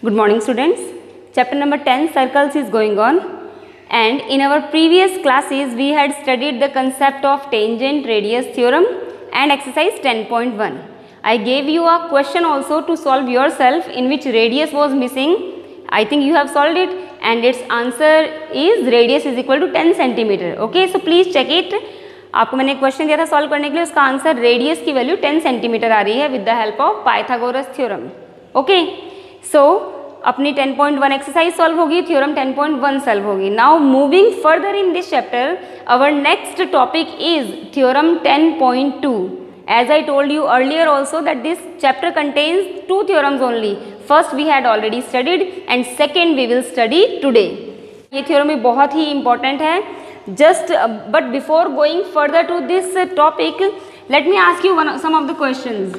Good morning students. Chapter number 10 circles is going on, and in our previous classes we had studied the concept of tangent radius theorem and exercise 10.1. I gave you a question also to solve yourself in which radius was missing. I think you have solved it and its answer is radius is equal to 10 centimeter. Okay, so please check it. आपको मैंने question दिया था solve करने के लिए, उसका answer radius की value 10 centimetre आ रही है with the help of Pythagoras theorem. Okay, so अपनी 10.1 एक्सरसाइज सॉल्व होगी, थ्योरम 10.1 सॉल्व होगी. Now moving further in this chapter, our next topic is theorem 10.2. As I told you earlier also that this chapter contains two theorems only. First we had already studied and second we will study today. ये theorem भी बहुत ही important है. Just but before going further to this topic, let me ask you some of the questions.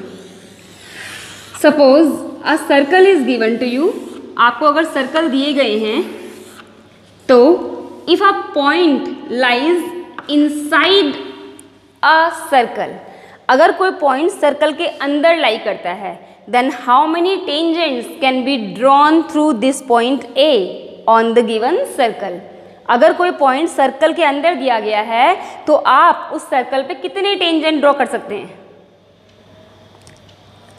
Suppose a circle is given to you. आपको अगर circle दिए गए हैं तो if a point lies inside a circle, अगर कोई point circle के अंदर लाई करता है, then how many tangents can be drawn through this point A on the given circle. अगर कोई पॉइंट सर्कल के अंदर दिया गया है तो आप उस सर्कल पे कितने टेंजेंट ड्रॉ कर सकते हैं?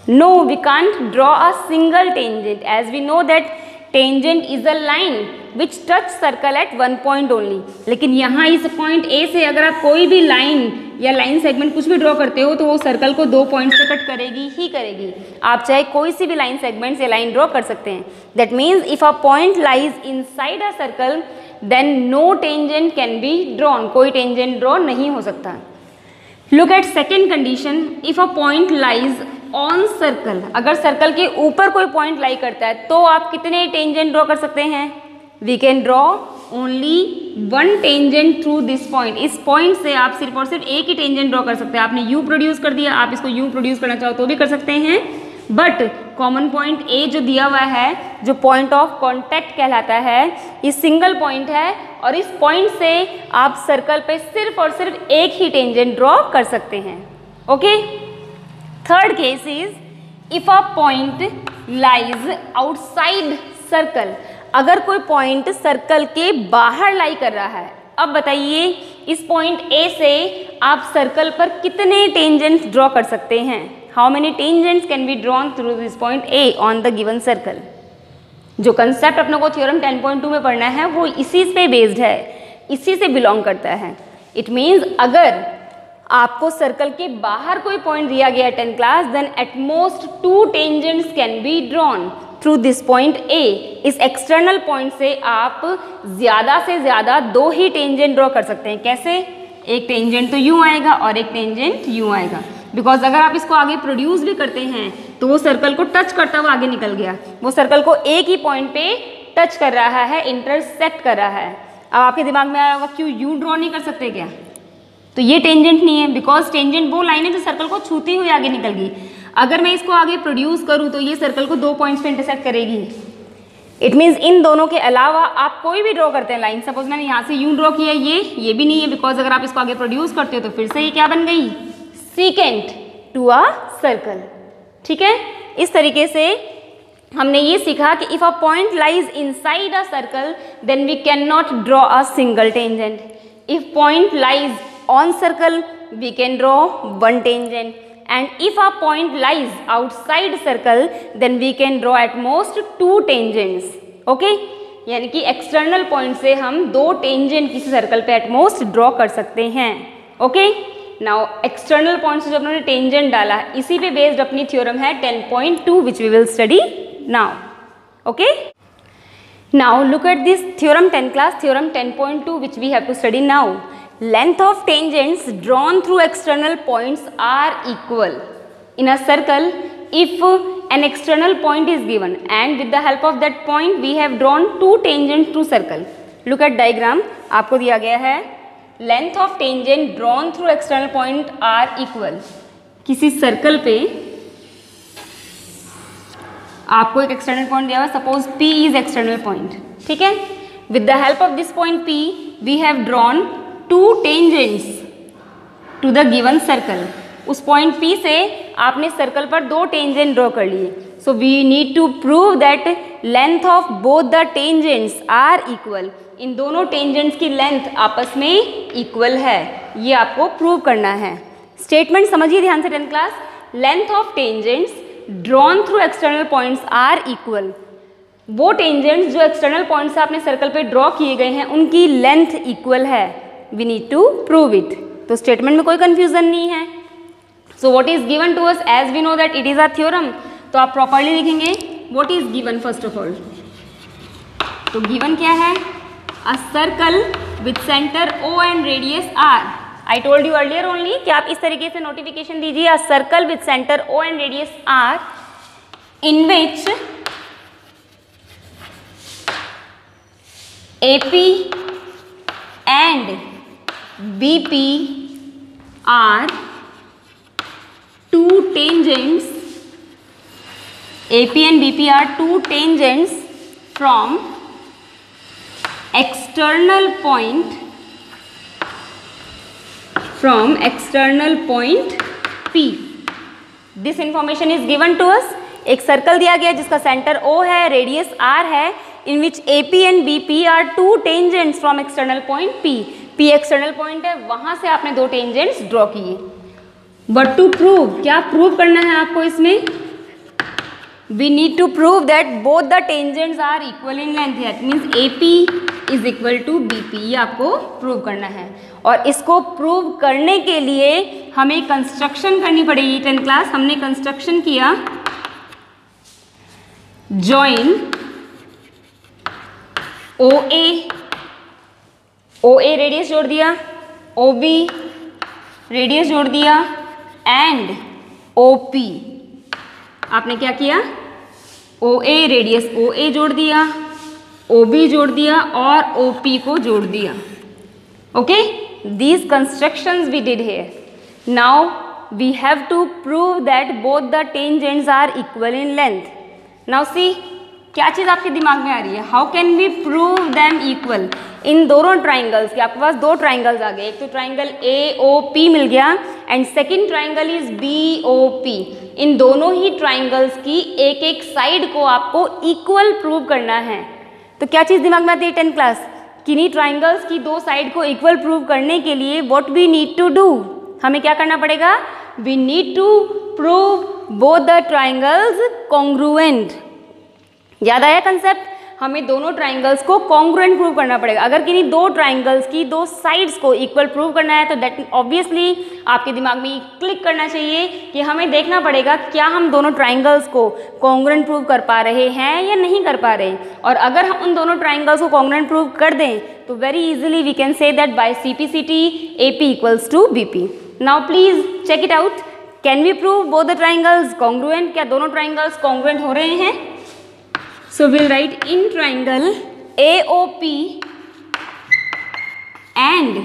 No, we can't draw a single tangent, as we know that tangent is a line which touch circle at one point only. लेकिन यहाँ इस पॉइंट ए से अगर आप कोई भी लाइन या लाइन सेगमेंट कुछ भी ड्रॉ करते हो तो वो सर्कल को दो पॉइंट्स पे कट करेगी ही करेगी. आप चाहे कोई सी भी लाइन सेगमेंट या लाइन ड्रॉ कर सकते हैं. That means if a point lies inside a circle then no tangent can be drawn, कोई टेंजेंट ड्रॉ नहीं हो सकता. Look at second condition, if a point lies on circle, अगर circle के ऊपर कोई पॉइंट लाई करता है तो आप कितने टेंजेंट ड्रॉ कर सकते हैं? We can draw only one tangent through this point. इस पॉइंट से आप सिर्फ और सिर्फ एक ही टेंजेंट ड्रॉ कर सकते हैं. आपने यू प्रोड्यूस कर दिया, आप इसको यू प्रोड्यूस करना चाहो तो भी कर सकते हैं, बट कॉमन पॉइंट ए जो दिया हुआ है, जो पॉइंट ऑफ कॉन्टैक्ट कहलाता है, ये सिंगल पॉइंट है और इस पॉइंट से आप सर्कल पे सिर्फ और सिर्फ एक ही टेंजेंट ड्रॉ कर सकते हैं. Okay, third case is if a point lies outside circle, अगर कोई पॉइंट सर्कल के बाहर लाई कर रहा है. अब बताइए इस पॉइंट ए से आप सर्कल पर कितने टेंजेंट्स ड्रॉ कर सकते हैं? How many tangents can be drawn through this point A on the given circle. जो कंसेप्ट अपने को थ्योरम 10.2 में पढ़ना है वो इसी पे बेस्ड है, इसी से बिलोंग करता है. इट मीन्स अगर आपको सर्कल के बाहर कोई पॉइंट दिया गया 10 class, then at most two tangents can be drawn through this point A. इस एक्सटर्नल पॉइंट से आप ज़्यादा से ज़्यादा दो ही टेंजेंट ड्रॉ कर सकते हैं. कैसे? एक टेंजेंट तो यूँ आएगा और एक टेंजेंट यूँ आएगा. बिकॉज अगर आप इसको आगे प्रोड्यूस भी करते हैं तो वो सर्कल को टच करता हुआ आगे निकल गया, वो सर्कल को एक ही पॉइंट पे टच कर रहा है, इंटरसेक्ट कर रहा है. अब आपके दिमाग में आया होगा क्यों यूँ ड्रॉ नहीं कर सकते क्या? तो ये टेंजेंट नहीं है, बिकॉज टेंजेंट वो लाइन है जो सर्कल को छूती हुई आगे निकल गई. अगर मैं इसको आगे प्रोड्यूस करूँ तो ये सर्कल को दो पॉइंट्स पे इंटरसेक्ट करेगी. इट मीन्स इन दोनों के अलावा आप कोई भी ड्रॉ करते हैं लाइन, सपोज मैंने यहाँ से यूँ ड्रॉ किया, ये भी नहीं है, बिकॉज अगर आप इसको आगे प्रोड्यूस करते हो तो फिर से ये क्या बन गई? Secant to a circle. ठीक है, इस तरीके से हमने ये सीखा कि if a point lies inside a circle then we can not draw a single tangent. If point lies on circle we can draw one tangent, and if a point lies outside circle then we can draw at most two tangents. Okay, यानी कि external point से हम दो tangent किसी circle पे at most draw कर सकते हैं. ओके, नाउ एक्सटर्नल पॉइंट से जब हमने टेंजेंट डाला, इसी पे बेस्ड अपनी थ्योरम है 10.2 which we will study now. Okay, now look at this theorem 10 class, theorem 10.2 which we have to study now. Length of tangents drawn through external points are equal in a circle if an external point is given and with the help of that point we have drawn two tangents through circle. Look at diagram, आपको दिया गया है length of tangent drawn through external point are equal. किसी circle पे आपको एक external point दिया हुआ, suppose P is external point. ठीक है, with the help of this point P we have drawn two tangents to the given circle. उस point P से आपने सर्कल पर दो टेंजेंट ड्रॉ कर लिए. So we need to prove that length of both the tangents are equal, इन दोनों tangents की लेंथ आपस में इक्वल है, ये आपको प्रूव करना है। स्टेटमेंट समझिए ध्यान से 10th class. Length of tangents drawn through external points are equal, वो टेंजेंट्स जो एक्सटर्नल पॉइंट्स आपने सर्कल पे ड्रॉ किए गए हैं उनकी लेंथ इक्वल है, we need to prove it. तो स्टेटमेंट में कोई कंफ्यूजन नहीं है। So what is given to us, as we know that it is a theorem, तो आप प्रॉपर्ली लिखेंगे what is given first of all. तो गिवन क्या है, अ circle with centre O and radius R. I told you earlier only कि आप इस तरीके से नोटिफिकेशन दीजिए, a circle with centre O and radius R in which AP and BP are two tangents. AP and BP are two tangents from external point P. This information is given to us. एक circle दिया गया जिसका centre O है, radius R है, in which AP and BP are two tangents from external point P. P external point है, वहां से आपने दो tangents ड्रॉ किए। But to prove, क्या प्रूव करना है आपको इसमें? We need to prove that both the tangents are equal in length. That means AP is equal to BP. ये आपको प्रूव करना है, और इसको प्रूव करने के लिए हमें कंस्ट्रक्शन करनी पड़ेगी। 10th क्लास हमने कंस्ट्रक्शन किया, जॉइन OA रेडियस जोड़ दिया, OB रेडियस जोड़ दिया, एंड OP आपने क्या किया, OA रेडियस OA जोड़ दिया, OB जोड़ दिया और OP को जोड़ दिया। Okay, these constructions we did here. Now we have to prove that both the tangents are equal in length. Now see, क्या चीज़ आपके दिमाग में आ रही है, how can we prove them equal. इन दोनों ट्राइंगल्स के आपके पास दो ट्राइंगल्स आ गए, एक तो ट्राइंगल AOP मिल गया and second triangle is BOP। इन दोनों ही ट्राइंगल्स की एक एक साइड को आपको इक्वल प्रूव करना है। तो क्या चीज़ दिमाग में आती है 10th क्लास, किन्हीं ट्राइंगल्स की दो साइड को इक्वल प्रूव करने के लिए what we need to do, हमें क्या करना पड़ेगा, we need to prove both the triangles congruent. याद आया कंसेप्ट, हमें दोनों ट्राइंगल्स को कॉन्ग्रुएंट प्रूव करना पड़ेगा। अगर किन्हीं दो ट्राइंगल्स की दो साइड्स को इक्वल प्रूव करना है तो दैट ऑब्वियसली आपके दिमाग में क्लिक करना चाहिए कि हमें देखना पड़ेगा क्या हम दोनों ट्राइंगल्स को कॉन्ग्रुएंट प्रूव कर पा रहे हैं या नहीं कर पा रहे। और अगर हम उन दोनों ट्राइंगल्स को कॉन्ग्रुएंट प्रूव कर दें तो very easily we can say that by CPCT AP equals to BP। Now please check it out, can we prove both the triangles congruent, क्या दोनों ट्राइंगल्स कॉन्ग्रुएंट हो रहे हैं। So we'll write in triangle AOP and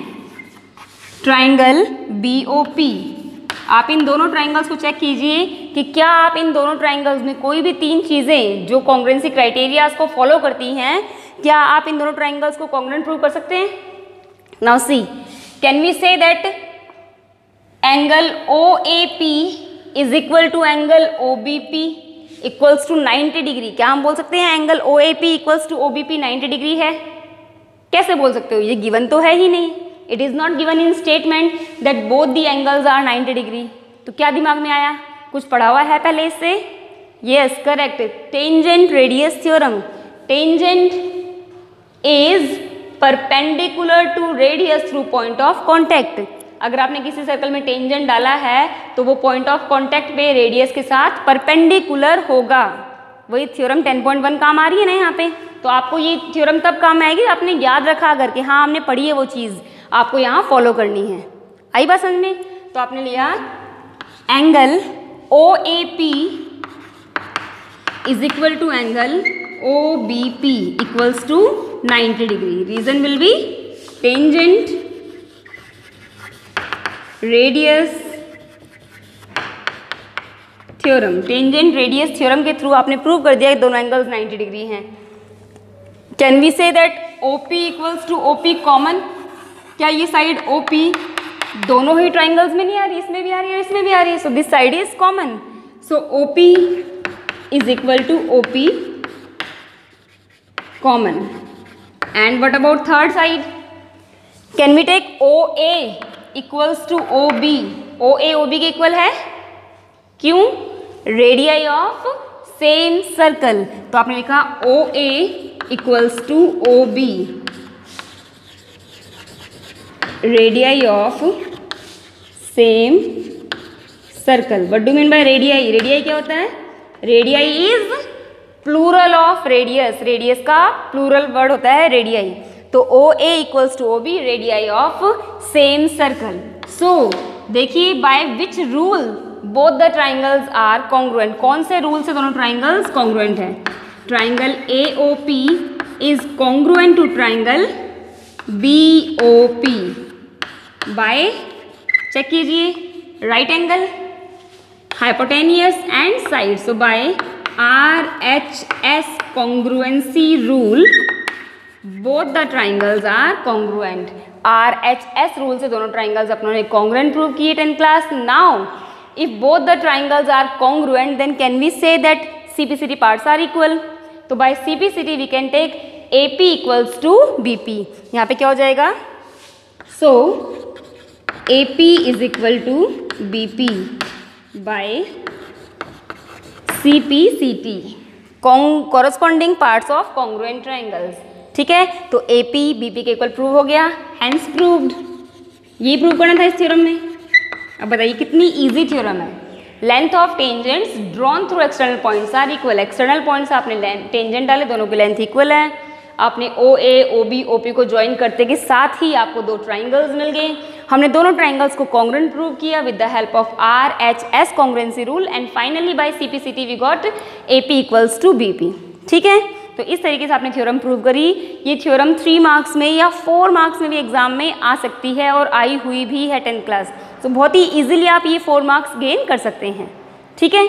triangle BOP। आप इन दोनों triangles को check कीजिए कि क्या आप इन दोनों ट्राइंगल्स में कोई भी तीन चीज़ें जो कॉन्ग्रुएंसी क्राइटेरियाज को फॉलो करती हैं, क्या आप इन दोनों ट्राइंगल्स को कॉन्ग्रुएंट प्रूव कर सकते हैं। Now see, can we say that angle OAP is equal to angle OBP equals to 90 degree. क्या हम बोल सकते हैं angle OAP equals to OBP 90 degree है? कैसे बोल सकते हो, ये गिवन तो है ही नहीं। It is not given in statement that both the angles are 90 degree. तो क्या दिमाग में आया, कुछ पढ़ा हुआ है पहले इससे। Yes correct, tangent radius theorem. Tangent is perpendicular to radius through point of contact. अगर आपने किसी सर्कल में टेंजेंट डाला है तो वो पॉइंट ऑफ कांटेक्ट पे रेडियस के साथ परपेंडिकुलर होगा। वही थ्योरम 10.1 काम आ रही है ना यहाँ पे। तो आपको ये थ्योरम तब काम आएगी आपने याद रखा अगर कि हाँ हमने पढ़ी है वो चीज़, आपको यहाँ फॉलो करनी है। आई बात समझ में। तो आपने लिया angle OAP is equal to angle OBP equals to 90 degree. Reason will be tangent radius theorem. Tangent radius theorem के थ्रू आपने प्रूव कर दिया कि दोनों एंगल्स 90 डिग्री हैं। Can we say that OP equals to OP common. क्या ये side OP दोनों ही ट्राइंगल्स में नहीं आ रही, इसमें भी आ रही है इसमें भी आ रही है, so this side is common. So OP is equal to OP common. And what about third side? Can we take OA equals to OB? OA OB के इक्वल है, क्यों? रेडियाई ऑफ सेम सर्कल, तो आपने लिखा OA equals to OB, radii of same circle. What do mean by radii? Radii क्या होता है? Radii is plural of radius. Radius का प्लूरल वर्ड होता है रेडियाई. तो OA equals to OB, radii of same circle. So देखिए, by which rule both the triangles are congruent. कौन से रूल से दोनों ट्राइंगल्स कॉन्ग्रुएंट है? Triangle AOP is congruent to triangle BOP by, check कीजिए, right angle, hypotenuse and side. So by RHS congruency rule both the triangles are congruent. RHS rule से दोनों triangles अपनों ने congruent प्रूव किए 10th class. Now if both the triangles are congruent then can we say that CPCT parts are equal? तो by CPCT we can take AP equals to BP. यहाँ पे क्या हो जाएगा? So AP is equal to BP by CPCT, corresponding parts of congruent triangles. ठीक है, तो AP BP के इक्वल प्रूव हो गया, hence proved. ये प्रूव करना था इस थ्योरम में. अब बताइए कितनी इजी थ्योरम है. Length of tangents drawn through external points are equal. External points आपने टेंजेंट डाले, दोनों की लेंथ इक्वल है. आपने OA OB OP को ज्वाइन करते के साथ ही आपको दो ट्राइंगल्स मिल गए. हमने दोनों ट्राइंगल्स को कॉन्ग्रुएंट प्रूव किया with the help of RHS congruency rule and finally by CPCT we got AP equals to BP. ठीक है, तो इस तरीके से आपने थ्योरम प्रूव करी. ये थ्योरम 3 मार्क्स में या 4 मार्क्स में भी एग्जाम में आ सकती है और आई हुई भी है 10th क्लास. तो बहुत ही ईजिली आप ये 4 मार्क्स गेन कर सकते हैं. ठीक है,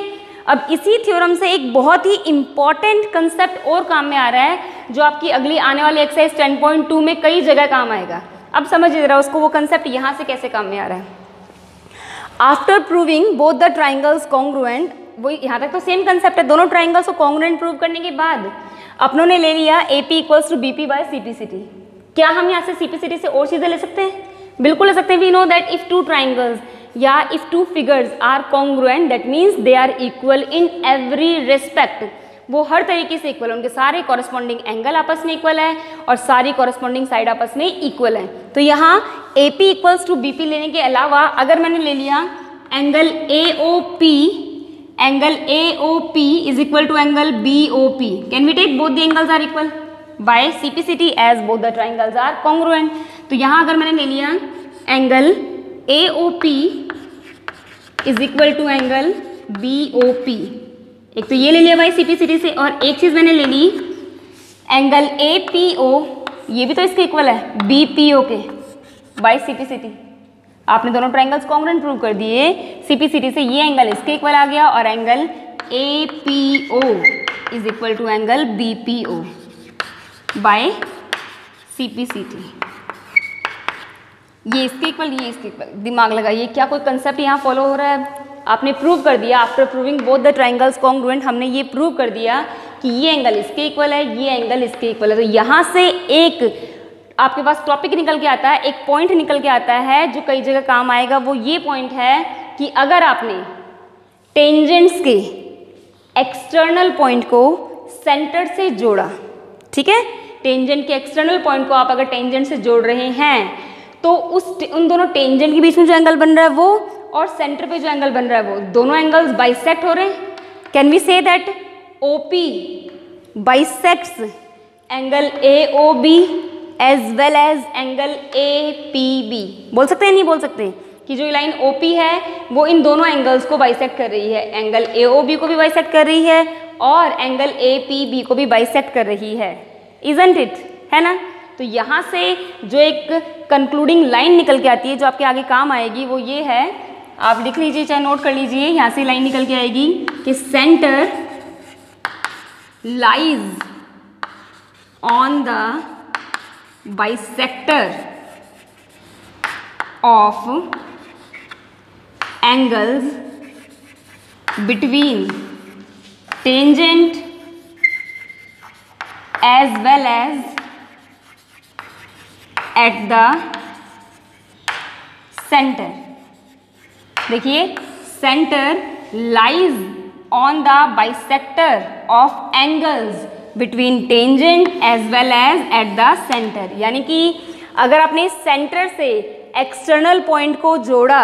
अब इसी थ्योरम से एक बहुत ही इंपॉर्टेंट कंसेप्ट और काम में आ रहा है जो आपकी अगली आने वाली एक्सरसाइज 10.2 में कई जगह काम आएगा. अब समझ जरा उसको, वो कंसेप्ट यहाँ से कैसे काम में आ रहा है. After proving both the triangles congruent, वो यहाँ तक तो सेम कंसेप्ट है. दोनों ट्राइंगल्स को कॉन्ग्रुएंट प्रूव करने के बाद अपनों ने ले लिया AP equals to BP by CPCT. क्या हम यहाँ से CPCT से और चीज़ें ले सकते हैं? बिल्कुल ले सकते हैं. We know that if two triangles या if two figures are congruent that means they are equal in every respect. वो हर तरीके से इक्वल है, उनके सारे कॉरस्पॉन्डिंग एंगल आपस में इक्वल है और सारी कॉरस्पॉन्डिंग साइड आपस में इक्वल है. तो यहाँ AP इक्वल्स टू BP लेने के अलावा अगर मैंने ले लिया angle AOP is equal to angle BOP, can we take both the angles are equal by CPCT as both the triangles are congruent. तो यहाँ अगर मैंने ले लिया angle AOP is equal to angle BOP, एक तो ये ले लिया बाई CPCT से, और एक चीज़ मैंने ले ली एंगल APO, ये भी तो इसके इक्वल है BPO के बाई CPCT. आपने दोनों ट्राइंगल्स कॉन्ग्रुएंट प्रूव कर दिए. CPCT से ये एंगल इसके इक्वल आ गया और angle APO is equal to angle BPO by CPCT. ये इसके इक्वल, ये इसके इक्वल. दिमाग लगाइए, क्या कोई कंसेप्ट यहाँ फॉलो हो रहा है? आपने प्रूव कर दिया after proving both the triangles congruent. हमने ये प्रूव कर दिया कि ये एंगल इसके इक्वल है, ये एंगल इसके इक्वल है. तो यहाँ से एक आपके पास टॉपिक निकल के आता है, एक पॉइंट निकल के आता है जो कई जगह काम आएगा. वो ये पॉइंट है कि अगर आपने टेंजेंट्स के एक्सटर्नल पॉइंट को सेंटर से जोड़ा, ठीक है, टेंजेंट के एक्सटर्नल पॉइंट को आप अगर टेंजेंट से जोड़ रहे हैं तो उन दोनों टेंजेंट के बीच में जो एंगल बन रहा है वो और सेंटर पे जो एंगल बन रहा है वो दोनों एंगल्स बाइसेक्ट हो रहे हैं. Can we say that OP bisects angle AOB as well as angle APB? बोल सकते हैं, नहीं बोल सकते कि जो लाइन OP है वो इन दोनों एंगल्स को बाइसेक्ट कर रही है. एंगल AOB को भी बाइसेक्ट कर रही है और एंगल APB को भी बाइसेक्ट कर रही है. इजंट इट, है ना? तो यहाँ से जो एक कंक्लूडिंग लाइन निकल के आती है जो आपके आगे काम आएगी वो ये है, आप लिख लीजिए चाहे नोट कर लीजिए. यहाँ से लाइन निकल के आएगी कि centre lies on the bisector of angles between tangent as well as at the center. देखिए centre lies on the bisector of angles between tangent as well as at the center. यानी कि अगर आपने centre से external point को जोड़ा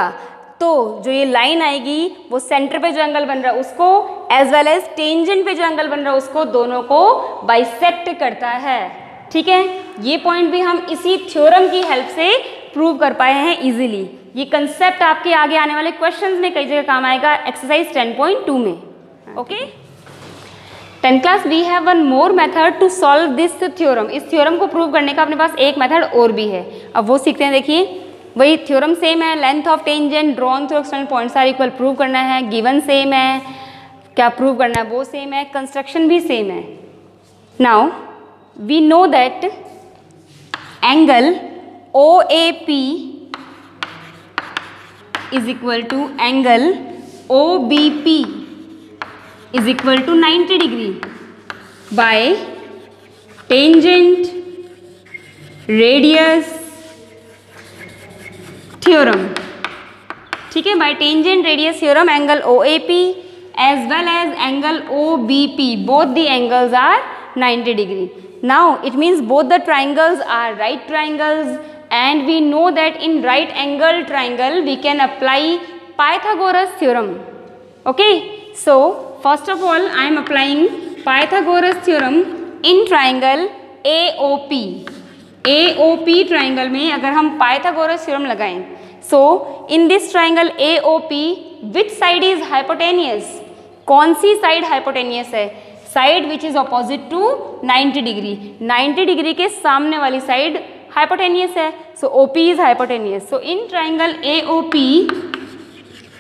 तो जो ये लाइन आएगी वो सेंटर पे जो एंगल बन रहा है उसको एज वेल एज टेंजेंट पे जो एंगल बन रहा है उसको दोनों को बाइसेक्ट करता है। ठीक है, ये पॉइंट भी हम इसी थ्योरम की हेल्प से प्रूव कर पाए हैं इजीली। ये कंसेप्ट आपके आगे आने वाले क्वेश्चंस में कई जगह काम आएगा, एक्सरसाइज 10.2 में। Okay, 10th class we have one more method to solve this theorem. इस थ्योरम को प्रूव करने का अपने पास एक मेथड और भी है, अब वो सीखते हैं। देखिए वही थ्योरम सेम है, length of tangent drawn through external points are equal prove करना है, गिवन सेम है, क्या प्रूव करना है वो सेम है, कंस्ट्रक्शन भी सेम है। Now we know that angle OAP is equal to angle OBP is equal to 90 degree by tangent radius theorem. ठीक है, by tangent radius theorem angle OAP as well as angle OBP, both the angles are 90 degree. Now it means both the triangles are right triangles and we know that in right angle triangle we can apply Pythagoras theorem. Okay, so first of all I am applying Pythagoras theorem in triangle AOP. AOP triangle में अगर हम Pythagoras theorem लगाएं, so in this triangle AOP which side is hypotenuse? कौन सी side hypotenuse है? Side which is opposite to 90 degree. 90 degree के सामने वाली साइड हाइपोटेनियस है, so OP is hypotenuse. So in triangle AOP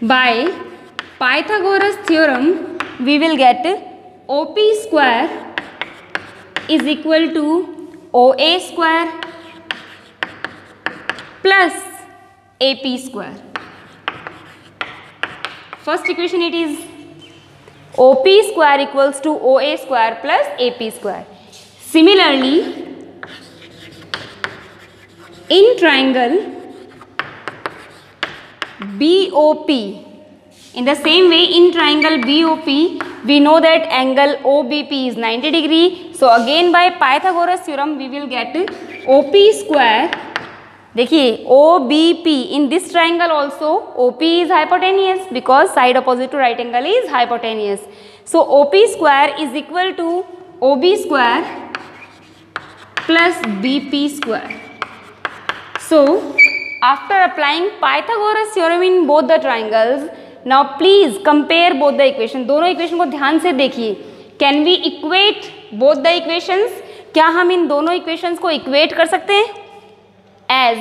by Pythagoras theorem we will get OP square is equal to OA square plus AP square. First equation it is OP square equals to OA square plus AP square. Similarly, in triangle BOP, in the same way in triangle BOP, we know that angle OBP is 90 degree. So again by Pythagoras theorem we will get OP square. देखिए OBP in this triangle also OP is hypotenuse because side opposite to right angle is hypotenuse. So OP square is equal to OB square plus BP square. So after applying Pythagoras theorem in both the triangles, now please compare both the equation. दोनों equation को ध्यान से देखिए। Can we equate both the equations? क्या हम इन दोनों equations को equate कर सकते हैं? As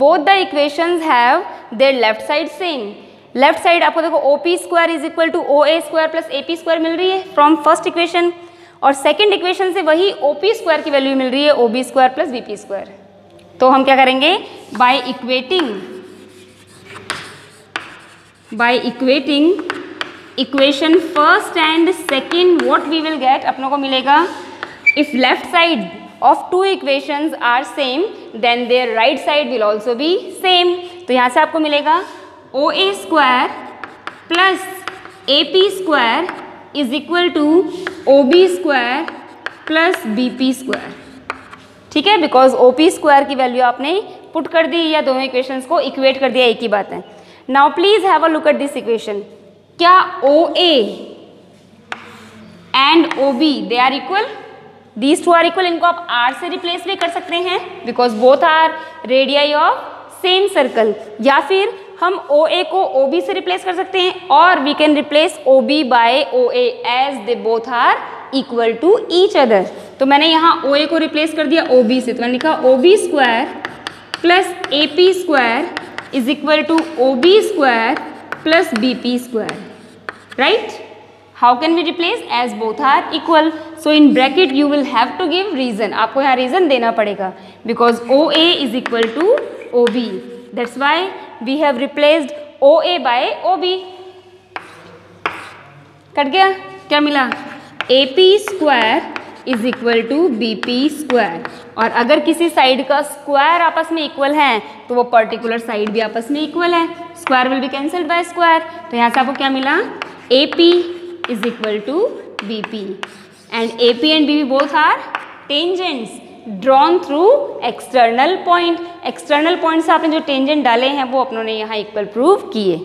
both the equations have their left side same. Left side आपको देखो OP square is equal to OA square plus AP square मिल रही है from first equation, और second equation से वही OP square की वैल्यू मिल रही है OB square plus BP square. तो हम क्या करेंगे? by equating equation first and second, what we will get, अपनों को मिलेगा if left side of two equations are same then their right side will also be same. तो यहाँ से आपको मिलेगा OA square plus AP square is equal to OB square plus BP square. ठीक है, बिकॉज OP स्क्वायर की value आपने put कर दी या दोनों इक्वेशंस को इक्वेट कर दिया, एक ही बात है। Now please have a look at this equation. क्या OA and OB they are equal? These two are equal. इनको आप R से रिप्लेस भी कर सकते हैं because both are radii of same circle, या फिर हम OA को OB से रिप्लेस कर सकते हैं और we can replace OB by OA as they both are equal to each other. तो मैंने यहाँ OA को रिप्लेस कर दिया OB से, तो मैंने लिखा OB square plus AP square is equal to OB square plus BP square, right? How can we replace? As both are equal. So in bracket you will have to give reason, आपको यहाँ reason देना पड़ेगा because OA is equal to OB, that's why we have replaced OA by OB। Cut गया? क्या मिला? AP square is equal to BP square. और अगर किसी साइड का स्क्वायर आपस में इक्वल है तो वो पर्टिकुलर साइड भी आपस में इक्वल है, square will be cancelled by square. तो यहाँ से आपको क्या मिला, AP is equal to BP and AP and BP both are tangents drawn through external point. External point से आपने जो टेंजेंट डाले हैं वो अपनों ने यहाँ इक्वल प्रूव किए।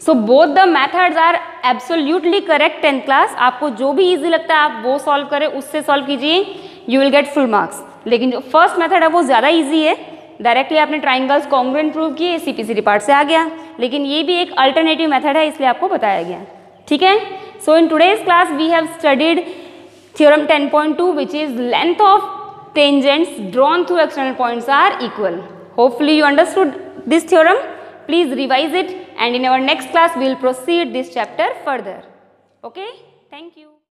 So both the methods are absolutely correct 10th class. आपको जो भी इजी लगता है आप वो सॉल्व करें, उससे सॉल्व कीजिए, you will get full marks. लेकिन जो फर्स्ट मेथड है वो ज़्यादा ईजी है, डायरेक्टली आपने ट्राइंगल्स कॉन्ग्रुएंट प्रूव किए, CPCD पार्ट से आ गया। लेकिन ये भी एक अल्टरनेटिव मेथड है, इसलिए आपको बताया गया, ठीक है। So in today's class we have studied theorem 10.2 which is length of tangents drawn through external points are equal. Hopefully you understood this theorem. Please revise it and in our next class we will proceed this chapter further. Okay? Thank you.